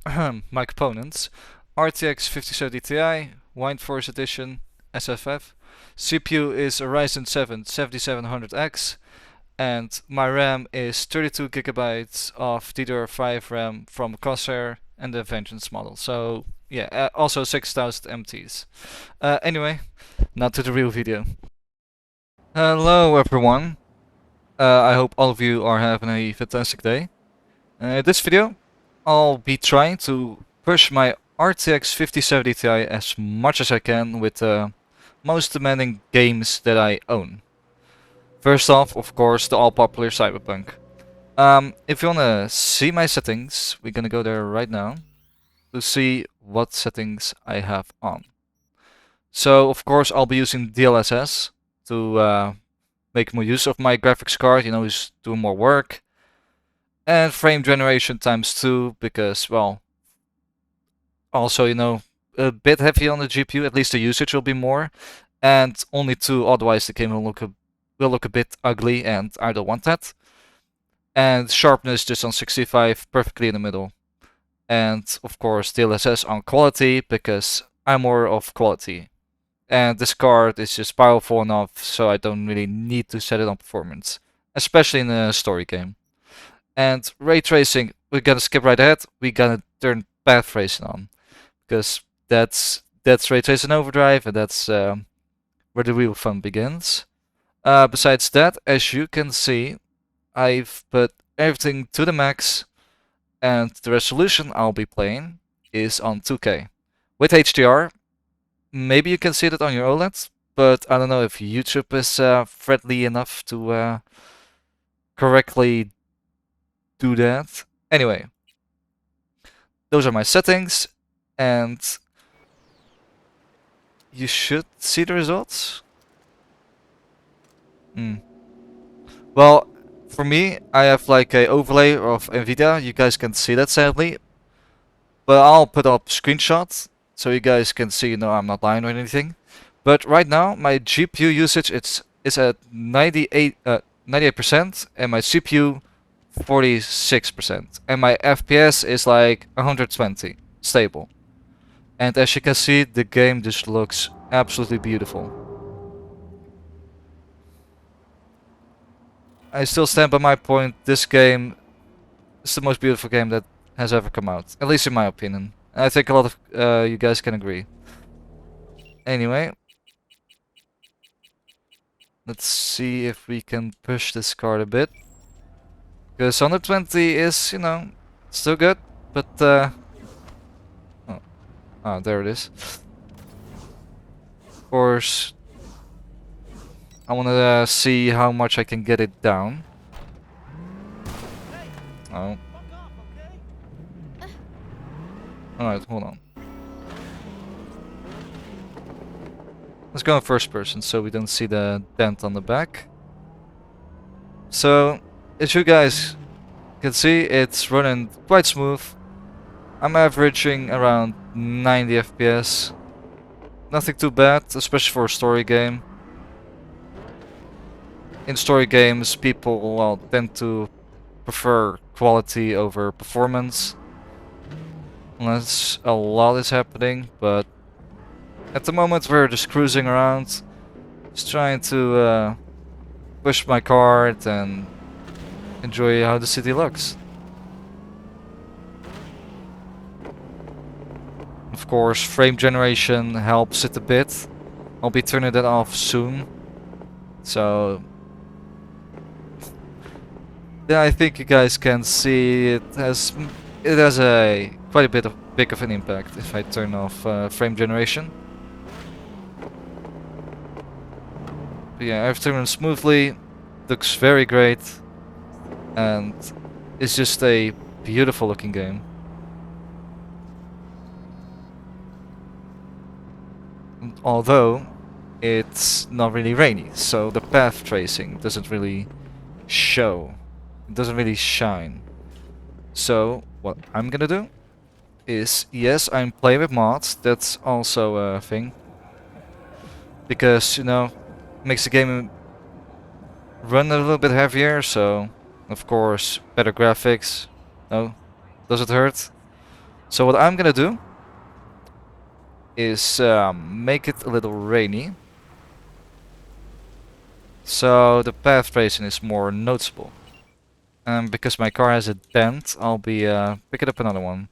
my components: RTX5070 Ti, Wind Force Edition, SFF. CPU is a Ryzen 7 7700X, and my RAM is 32 gigabytes of DDR5 RAM from Corsair and the Vengeance model. So yeah, also 6000 MTs. Anyway, now to the real video. Hello everyone. I hope all of you are having a fantastic day. This video, I'll be trying to push my RTX 5070 Ti as much as I can with the most demanding games that I own. First off, of course, the all-popular Cyberpunk. If you wanna see my settings, we're gonna go there right now to see what settings I have on. So, of course, I'll be using DLSS to make more use of my graphics card, you know, just do more work. And frame generation times 2 because, well, also, you know, a bit heavy on the GPU, at least the usage will be more. And only 2, otherwise the game will look a bit ugly, and I don't want that. And sharpness just on 65, perfectly in the middle. And of course DLSS on quality, because I'm more of quality. And this card is just powerful enough, so I don't really need to set it on performance, especially in a story game. And ray tracing, we're gonna skip right ahead. We're gonna turn path tracing on, because that's ray tracing overdrive, and that's where the real fun begins. Besides that, as you can see, I've put everything to the max, and the resolution I'll be playing is on 2K. With HDR, maybe you can see that on your OLED, but I don't know if YouTube is friendly enough to correctly do that. Anyway, those are my settings, and you should see the results. Well, for me, I have like a overlay of Nvidia. You guys can see that sadly, but I'll put up screenshots so you guys can see. You know, I'm not lying or anything. But right now, my GPU usage is at 98%, and my CPU 46%, and my FPS is like 120, stable. And as you can see, the game just looks absolutely beautiful. I still stand by my point. This game is the most beautiful game that has ever come out, at least in my opinion. And I think a lot of you guys can agree. Anyway, let's see if we can push this card a bit. Because 120 is, you know, still good, but oh, there it is. Of course, I want to see how much I can get it down. Oh. Alright, hold on. Let's go in first person so we don't see the dent on the back. So, as you guys can see, it's running quite smooth. I'm averaging around 90 FPS. Nothing too bad, especially for a story game. In story games, people, well, tend to prefer quality over performance. Unless a lot is happening, but at the moment we're just cruising around. Just trying to push my cart and enjoy how the city looks. Of course, frame generation helps it a bit. I'll be turning that off soon. So yeah, I think you guys can see it has a quite a big of an impact if I turn off frame generation. But yeah, everything runs smoothly, looks very great, and it's just a beautiful looking game. Although it's not really rainy, so the path tracing doesn't really show. It doesn't really shine. So what I'm gonna do is, yes, I'm playing with mods. That's also a thing, because, you know, makes the game run a little bit heavier. So of course better graphics. Oh, does it hurt? So what I'm gonna do is make it a little rainy, so the path tracing is more noticeable. And because my car has a dent, I'll be picking up another one.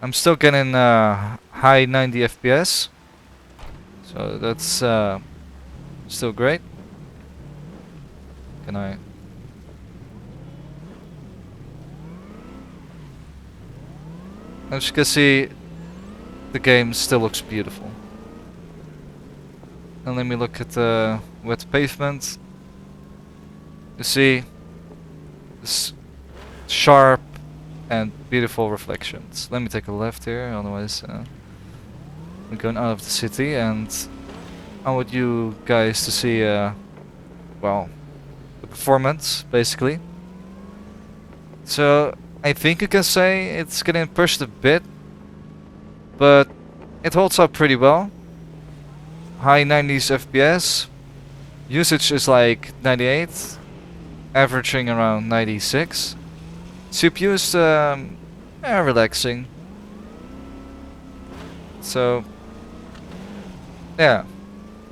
I'm still getting high 90 FPS, so that's still great. Can I? As you can see, the game still looks beautiful. And let me look at the wet pavement. You see this sharp and beautiful reflections. Let me take a left here, otherwise we're going out of the city, and I want you guys to see, well, the performance, basically. So, I think you can say it's getting pushed a bit, but it holds up pretty well. High 90s FPS. Usage is like 98, averaging around 96. CPU is relaxing. So, yeah,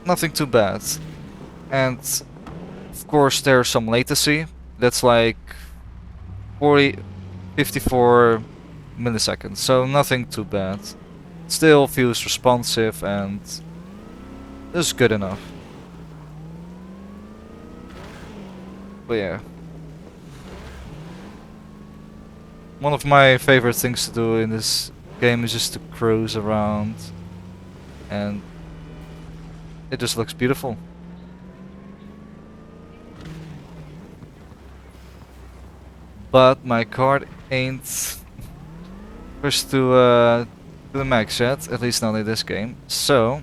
nothing too bad. And of course there's some latency. That's like 54 milliseconds, so nothing too bad. Still feels responsive and is good enough. But yeah. One of my favorite things to do in this game is just to cruise around, and it just looks beautiful. But my card ain't pushed to the max yet, at least not in this game. So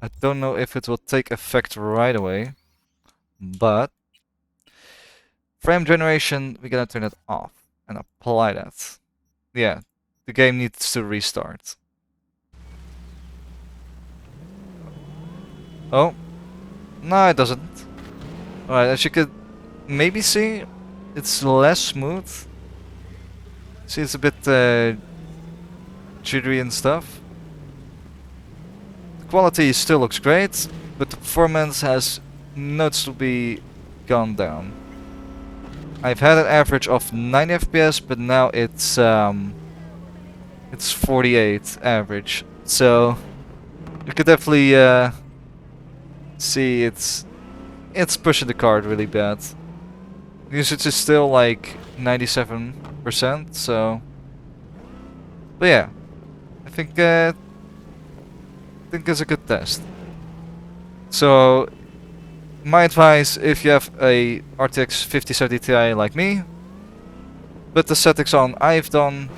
I don't know if it will take effect right away, but frame generation, we gotta turn it off and apply that. Yeah, the game needs to restart. Oh, no, it doesn't. Alright, as you could maybe see, it's less smooth. See, it's a bit jittery and stuff. The quality still looks great, but the performance has noticeably gone down. I've had an average of 90 FPS, but now it's 48 average. So you could definitely see it's pushing the card really bad. Usage is still like 97%, so. But yeah, I think it's a good test. So my advice, if you have a RTX 5070 Ti like me, put the settings on I've done,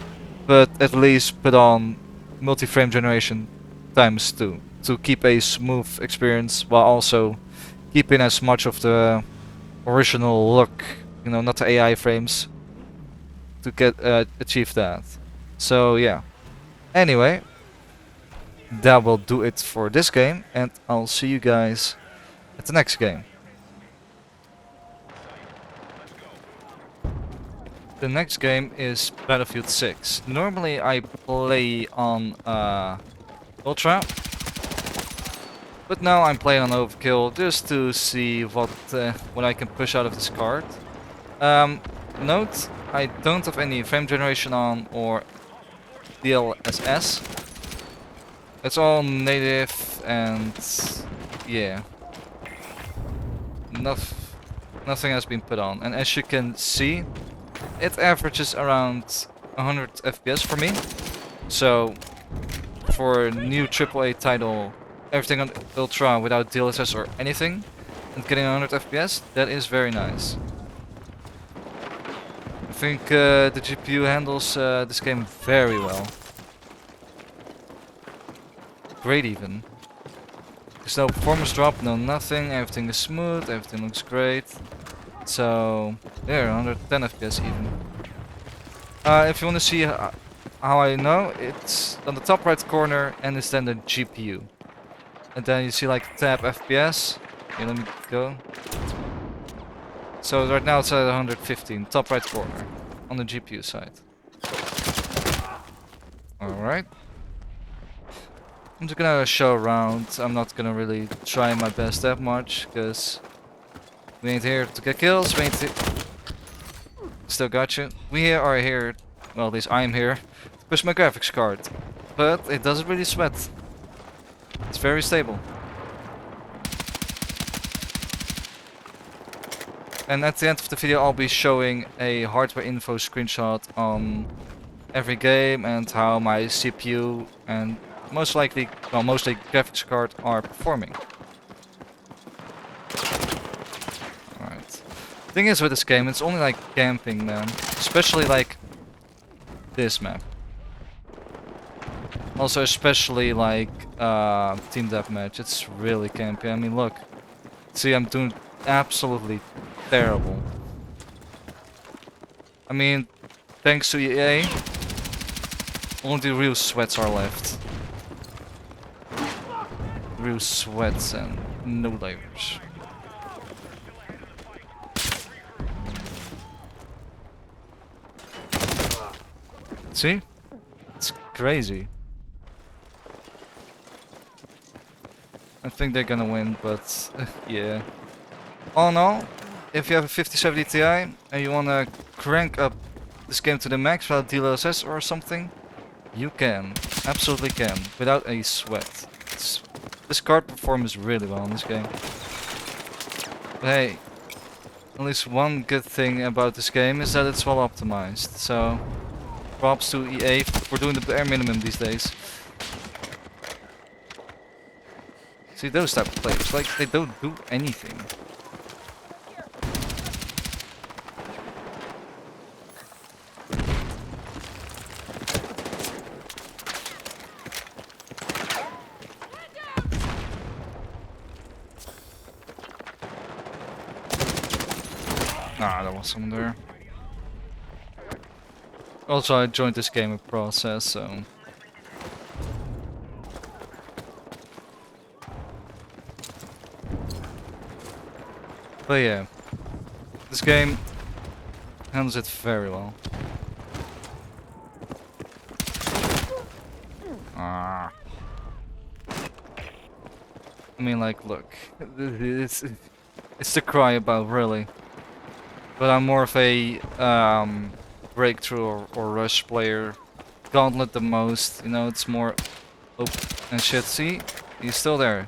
but at least put on multi-frame generation ×2 to keep a smooth experience while also keeping as much of the original look, you know, not the AI frames, to get achieve that. So yeah. Anyway, that will do it for this game, and I'll see you guys at the next game. The next game is Battlefield 6. Normally I play on Ultra, but now I'm playing on Overkill just to see what I can push out of this card. Note, I don't have any frame generation on or DLSS. It's all native and yeah. Nothing has been put on, and as you can see, it averages around 100 FPS for me. So for a new AAA title, everything on Ultra without DLSS or anything, and getting 100 FPS, that is very nice. I think the GPU handles this game very well. Great even. There's no performance drop, no nothing, everything is smooth, everything looks great. So, there, 110 FPS even. If you want to see how I know, it's on the top right corner and it's then the GPU. And then you see like tab FPS. Here, let me go. So right now it's at 115, top right corner, on the GPU side. Alright. I'm just gonna show around. I'm not gonna really try my best that much, because we ain't here to get kills, we ain't still got you. We are here, well at least I'm here, to push my graphics card. But it doesn't really sweat. It's very stable. And at the end of the video I'll be showing a hardware info screenshot on every game and how my CPU and mostly graphics card are performing. Alright. Thing is with this game, it's only like camping, man. Especially like this map. Also especially like Team Deathmatch. It's really campy. I mean look. See, I'm doing absolutely terrible. I mean, thanks to EA, only the real sweats are left. Real sweats and no layers. See? It's crazy. I think they're gonna win, but yeah. All in all, if you have a 5070 Ti and you wanna crank up this game to the max without DLSS or something, you can. Absolutely can. Without a sweat. This card performs really well in this game. But hey, at least one good thing about this game is that it's well optimized. So, props to EA for doing the bare minimum these days. See, those type of players, like, they don't do anything. Ah, there was someone there. Also, I joined this game in process, so... But yeah, this game handles it very well. Ah. I mean, like, look, it's to cry about, really. But I'm more of a breakthrough or rush player. Gauntlet the most, you know, it's more... Oh, and shit, see? He's still there.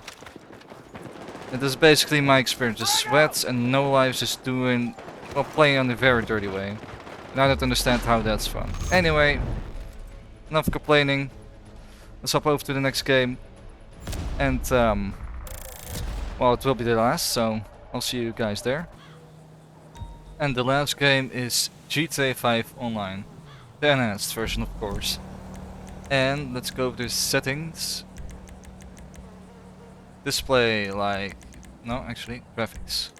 It is basically my experience, just sweats and no lives, just doing, well, playing on a very dirty way. And I don't understand how that's fun. Anyway, enough complaining. Let's hop over to the next game. And, well, it will be the last, so I'll see you guys there. And the last game is GTA 5 Online. The enhanced version, of course. And let's go to settings. Display, like, no, actually, graphics.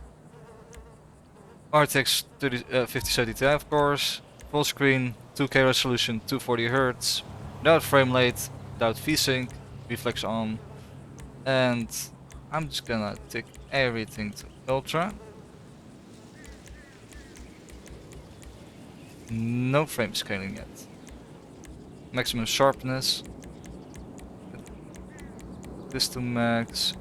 RTX 5070 Ti, of course. Full screen, 2K resolution, 240 Hz. Without frame rate, without VSync, reflex on. And I'm just gonna take everything to ultra. No frame scaling yet. Maximum sharpness. This to max.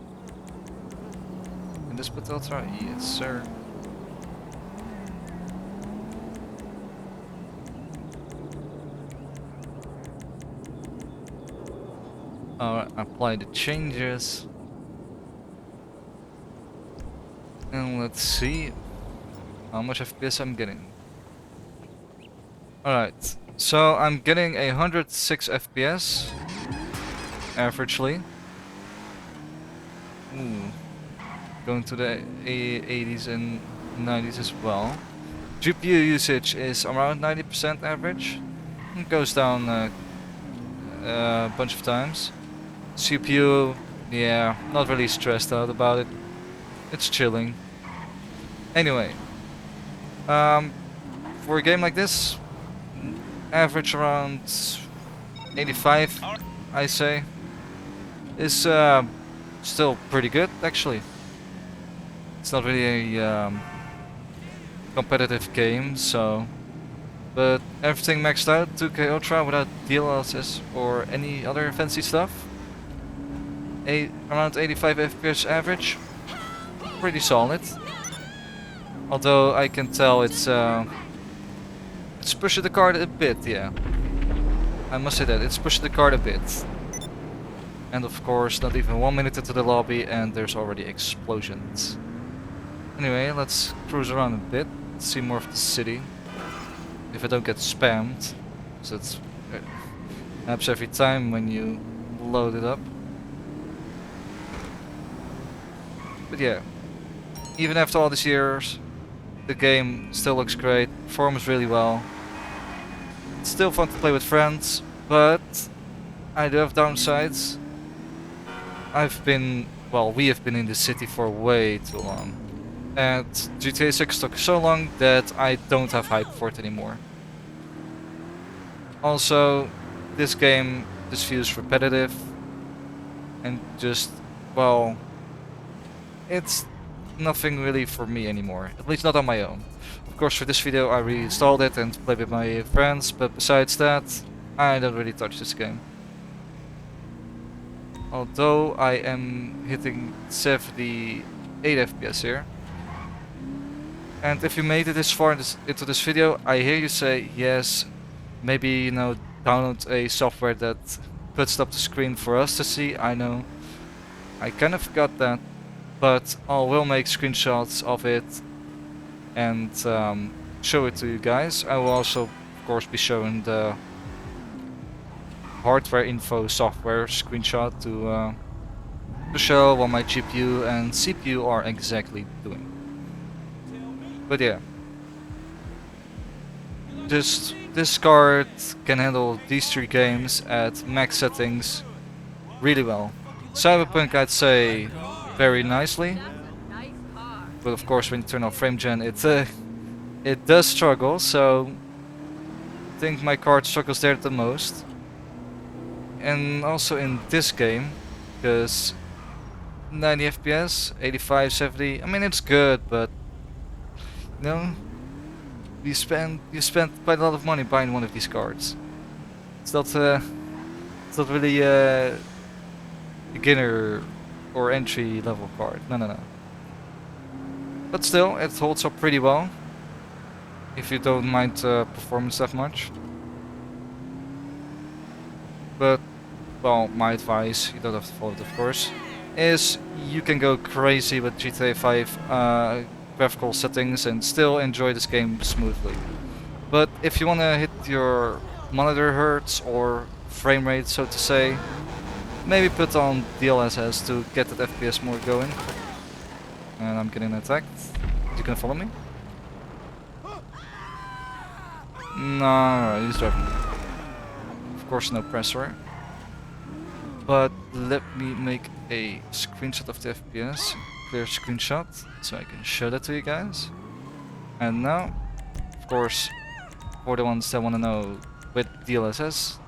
And this put ultra? Yes, sir. Alright, apply the changes. And let's see how much FPS I'm getting. Alright, so I'm getting 106 FPS averagely. Ooh. Going to the 80s and 90s as well. GPU usage is around 90% average. It goes down a bunch of times. CPU, yeah, not really stressed out about it. It's chilling. Anyway, for a game like this, average around 85, I say, is still pretty good, actually. It's not really a competitive game, so... But everything maxed out, 2K Ultra without DLSS or any other fancy stuff. Around 85 FPS average. Pretty solid. Although I can tell it's pushing the card a bit, yeah. I must say that, it's pushing the card a bit. And of course, not even 1 minute into the lobby and there's already explosions. Anyway, let's cruise around a bit, see more of the city. If I don't get spammed. So it's happens every time when you load it up. But yeah, even after all these years, the game still looks great, performs really well. It's still fun to play with friends, but I do have downsides. We have been in the city for way too long. And GTA 6 took so long that I don't have hype for it anymore. Also, this game just feels repetitive. And just, well, it's nothing really for me anymore. At least not on my own. Of course, for this video I reinstalled it and played with my friends, but besides that, I don't really touch this game. Although I am hitting 78 FPS here. And if you made it this far into this video, I hear you say, yes, maybe, you know, download a software that puts it up the screen for us to see. I know. I kind of forgot that. But I will make screenshots of it and show it to you guys. I will also, of course, be showing the hardware info software screenshot to show what my GPU and CPU are exactly doing. But yeah, this card can handle these 3 games at max settings really well. Cyberpunk, I'd say, very nicely, but of course when you turn off frame gen it does struggle, so I think my card struggles there the most. And also in this game, because 90 FPS, 85, 70, I mean it's good, but you know, you spend quite a lot of money buying one of these cards. It's not really a beginner or entry level card. No. But still, it holds up pretty well. If you don't mind performance that much. But, well, my advice, you don't have to follow it of course, is you can go crazy with GTA 5 graphical settings and still enjoy this game smoothly. But if you want to hit your monitor hertz or frame rate, so to say, maybe put on DLSS to get that FPS more going. And I'm getting attacked. You can follow me? No, he's driving. Of course no pressure. But let me make a screenshot of the FPS. Clear screenshot, so I can show that to you guys. And now, of course, for the ones that want to know with DLSS,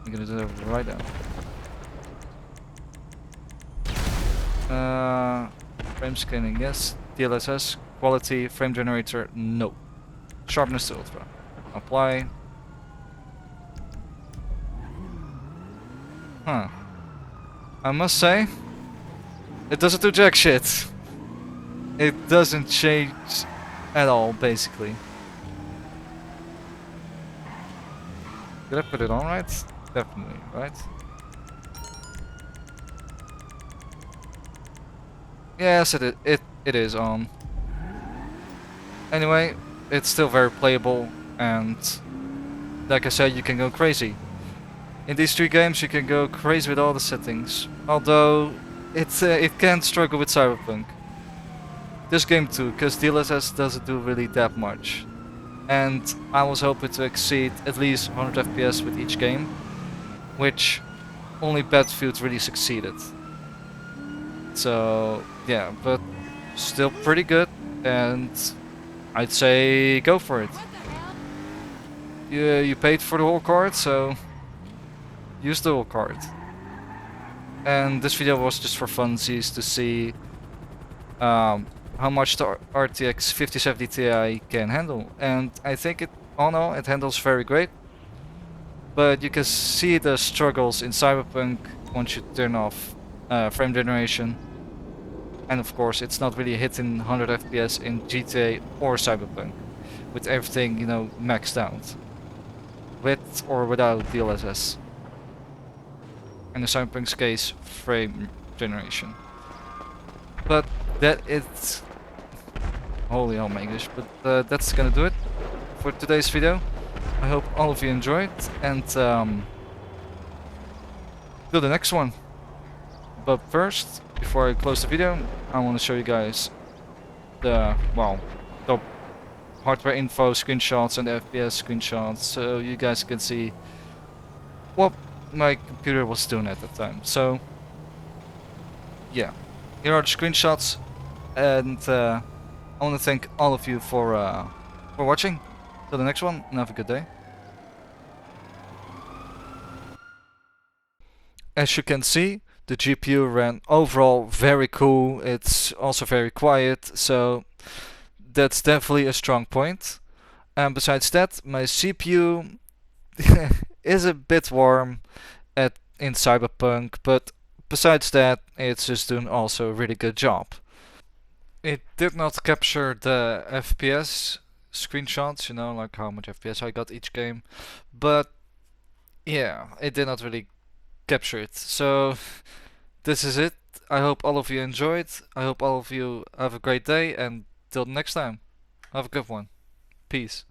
I'm gonna do that right now. Frame scanning, yes. DLSS. Quality, frame generator, no. Sharpness to ultra. Apply. Huh. I must say, it doesn't do jack shit. It doesn't change at all, basically. Did I put it on right? Definitely, right? Yes, it is on. Anyway, it's still very playable, and like I said, you can go crazy. In these 3 games you can go crazy with all the settings, although it can struggle with Cyberpunk. This game too, because DLSS doesn't do really that much. And I was hoping to exceed at least 100 FPS with each game, which only Battlefield really succeeded. So yeah, but still pretty good, and I'd say go for it. You paid for the whole card, so use the whole card. And this video was just for funsies to see how much the RTX 5070 Ti can handle, and I think it, all in all, it handles very great. But you can see the struggles in Cyberpunk once you turn off frame generation. And of course, it's not really hitting 100 FPS in GTA or Cyberpunk, with everything, you know, maxed out, with or without DLSS. In the Cyberpunk's case, frame generation. But that is, holy hell my English, but that's gonna do it for today's video. I hope all of you enjoyed, and till the next one. But first, before I close the video, I want to show you guys the, well, the hardware info screenshots and the FPS screenshots, so you guys can see what my computer was doing at the time. So yeah, here are the screenshots, and I want to thank all of you for watching. Till the next one, and have a good day. As you can see, the GPU ran overall very cool. It's also very quiet, so that's definitely a strong point. And besides that, my CPU is a bit warm in Cyberpunk, but besides that, it's just doing also a really good job. It did not capture the FPS screenshots, you know, like how much FPS I got each game, but yeah, it did not really capture it. So this is it. I hope all of you enjoyed. I hope all of you have a great day, and till next time, have a good one. Peace.